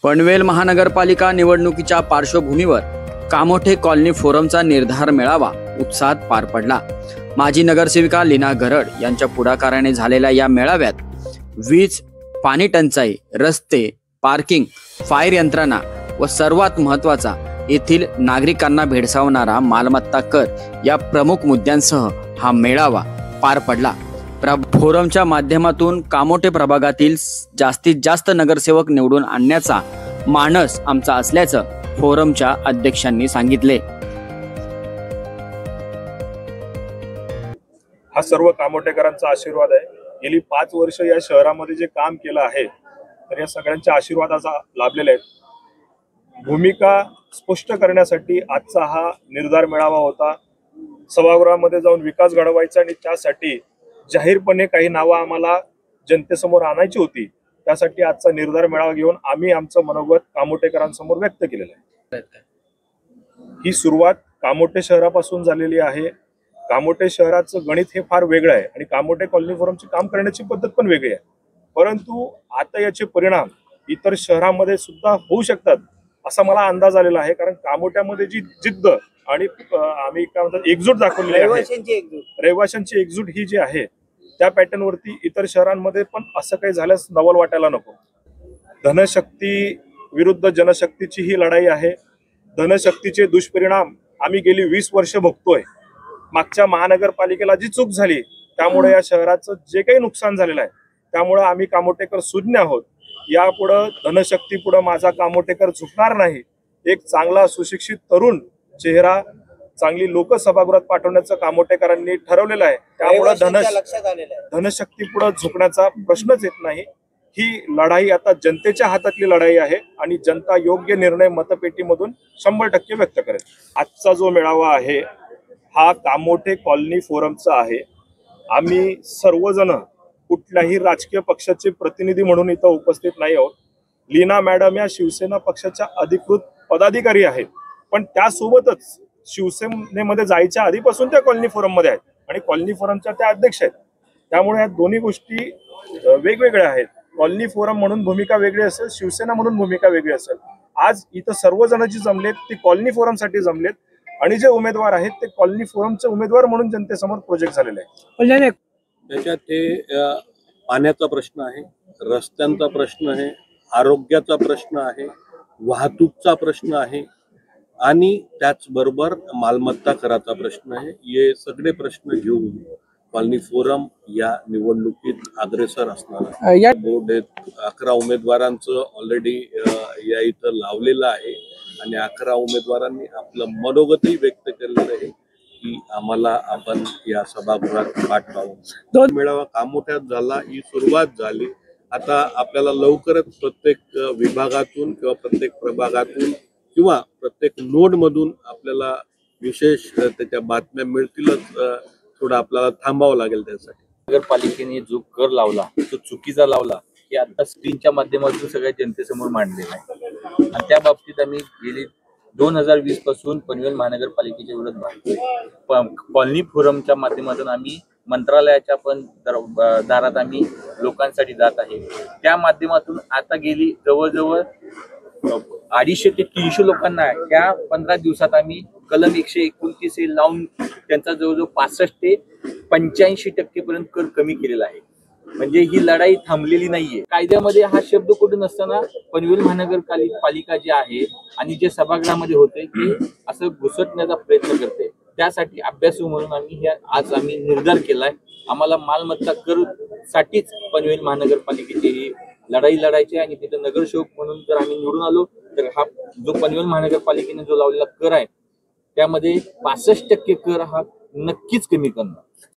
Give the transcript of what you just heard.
पनवेल महानगरपालिका निवडणुकीच्या पार्श्वभूमीवर कामोठे कॉलनी फोरमचा निर्धार मेळावा उत्साहात पार पडला। माजी नगरसेविका लीना गरड यांच्या पुढाकाराने झालेल्या या मेळाव्यात वीज, पाणी टंचाई, रस्ते, पार्किंग, फायर यंत्रणा व सर्वात महत्त्वाचा येथील नागरिकांना भेडसावणारा मालमत्ता कर या प्रमुख मुद्द्यांसह हा मेळावा पार पडला। फोरमच्या माध्यमातून कामोठे प्रभागातील जास्तीत जास्त नगरसेवक निवडून आणण्याचा मानस आमचा असल्याचं फोरमच्या अध्यक्षांनी सांगितले। हा सर्व कामोठेकरांचा आशीर्वाद आहे। गेली 5 वर्ष या शहरामध्ये जे काम केलं आहे तर या सगळ्यांच्या आशीर्वादाचा लाभलेला आहे। भूमिका स्पष्ट करण्यासाठी आजचा हा निर्धार मेळावा होता। सभागृहामध्ये जाऊन विकास घडवायचा आणि त्यासाठी जाहीरपणे काही नावं आम्हाला जनतेसमोर आणायची होती। त्यासाठी आजचा निर्धार मेळावा घेऊन आम्ही आमचं मनोगत कामोठेकरांसमोर व्यक्त केलेलं आहे। ही सुरुवात कामोठे शहरापासून झालेली आहे। कामोठे शहराचं गणित हे फार वेगळं आहे आणि कामोठे कॉलनी फोरमची काम करण्याची पद्धत पण वेगळी आहे, परंतु आता याचे परिणाम इतर शहरांमध्ये सुद्धा होऊ शकतात असा मला अंदाज आलेला आहे। कारण कामोठ्यामध्ये जी जिद्द आणि आम्ही काय म्हणतात एकजूट दाखवलेली आहे, रहिवाशांची एकजूट ही जी आहे त्या पॅटर्न वरती इतर शहरांमध्ये पण असं काही झाल्यास नवल वाटायला नको। धनशक्ती विरुद्ध जनशक्तीची ही लढाई आहे। धनशक्तीचे दुष्परिणाम आम्ही गेली 20 वर्ष भोगतोय। मागच्या महानगरपालिकेला जी चूक झाली त्यामुळे या शहराचं जे काही नुकसान झालेलं आहे त्यामुळे आम्ही कामोठेकर सुज्ञ आहोत। यापुढे धनशक्ती पुढे माझा कामोठेकर झुकणार नाही। एक चांगला सुशिक्षित तरुण चेहरा, चांगली लोक सभागृहात पाठवण्याचं कामोठेकरांनी ठरवलेलं आहे। त्यामुळे धनशक्ती पुढे झुकण्याचा प्रश्नच येत नाही। ही लढाई आता जनतेच्या हातातली लढाई आहे आणि जनता योग्य निर्णय मतपेटीमधून 100% व्यक्त करेल। आजचा जो मेळावा आहे हा कामोठे कॉलनी फोरमचा आहे। आम्ही सर्वजण कुठल्याही राजकीय पक्षाचे प्रतिनिधी म्हणून इथं उपस्थित नाही आहोत। लीना मॅडम या शिवसेना पक्षाच्या अधिकृत पदाधिकारी आहेत, पण त्यासोबतच शिवसेनेमध्ये जायच्या आधीपासून त्या कॉलनी फोरम मध्ये आहेत आणि कॉलनी फोरमच्या त्या अध्यक्ष आहेत। त्यामुळे या दोन्ही गोष्टी वेगवेगळ्या आहेत। कॉलनी फोरम म्हणून भूमिका वेगळी असेल, शिवसेना म्हणून भूमिका वेगळी असेल। आज इथं सर्वजण जी जमलेत ती कॉलनी फोरमसाठी जमलेत आणि जे उमेदवार आहेत ते कॉलनी फोरमचे उमेदवार म्हणून जनतेसमोर प्रोजेक्ट झालेले आहे। त्याच्यात ते पाण्याचा प्रश्न आहे, रस्त्यांचा प्रश्न आहे, आरोग्याचा प्रश्न आहे, वाहतूकचा प्रश्न आहे आणि त्याचबरोबर मालमत्ता कराचा प्रश्न आहे। हे सगळे प्रश्न घेऊन कॉलनी फोरम या निवडणुकीत अग्रेसर असणार आहे। बोर्ड 11 उमेदवारांचं ऑलरेडी या इथं लावलेलं आहे आणि 11 उमेदवारांनी आपलं मनोगतही व्यक्त केलेलं आहे की आम्हाला आपण या सभागृहात पाठवावं। मेळावा कामोठ्यात झाला, ही सुरुवात झाली। आता आपल्याला लवकरच प्रत्येक विभागातून किंवा प्रत्येक प्रभागातून किंवा प्रत्येक नोड मधून आपल्याला विशेष त्याच्या बातम्या मिळतीलच। थोडं आपल्याला थांबावं लागेल त्यासाठी। नगरपालिकेने जो कर लावला तो चुकीचा लावला हे आता स्क्रीनच्या माध्यमातून सगळ्या जनतेसमोर मांडलेलं आहे आणि त्या बाबतीत आम्ही गेली 2020 पासून पनवेल महानगरपालिकेच्या विरोधात भागतोय। कॉलनी फोरमच्या माध्यमातून आम्ही मंत्रालयाच्या पण दारात आम्ही लोकांसाठी जात आहे। त्या माध्यमातून आता गेली जवळजवळ 250 ते 300 लोकांना त्या 15 दिवसात आम्ही कलम 129 लावून त्यांचा जवळजवळ 65 ते 85% पर्यंत कर कमी केलेला आहे। म्हणजे ही लढाई थांबलेली नाहीये। कायद्यामध्ये हा शब्द कुठे नसताना पनवेल महानगरपालिका जे आहे आणि जे सभागृहामध्ये होते ते असं घुसटण्याचा प्रयत्न करते। त्यासाठी अभ्यासू म्हणून आम्ही आज निर्धार केलाय। आम्हाला मालमत्ता कर साठीच पनवेल महानगरपालिकेची ही लढाई लढायची आणि तिथे नगरसेवक म्हणून जर आम्ही निवडून आलो तर हा जो पनवेल महानगरपालिकेने जो लावलेला कर आहे त्यामध्ये 65% कर हा नक्कीच कमी करणार।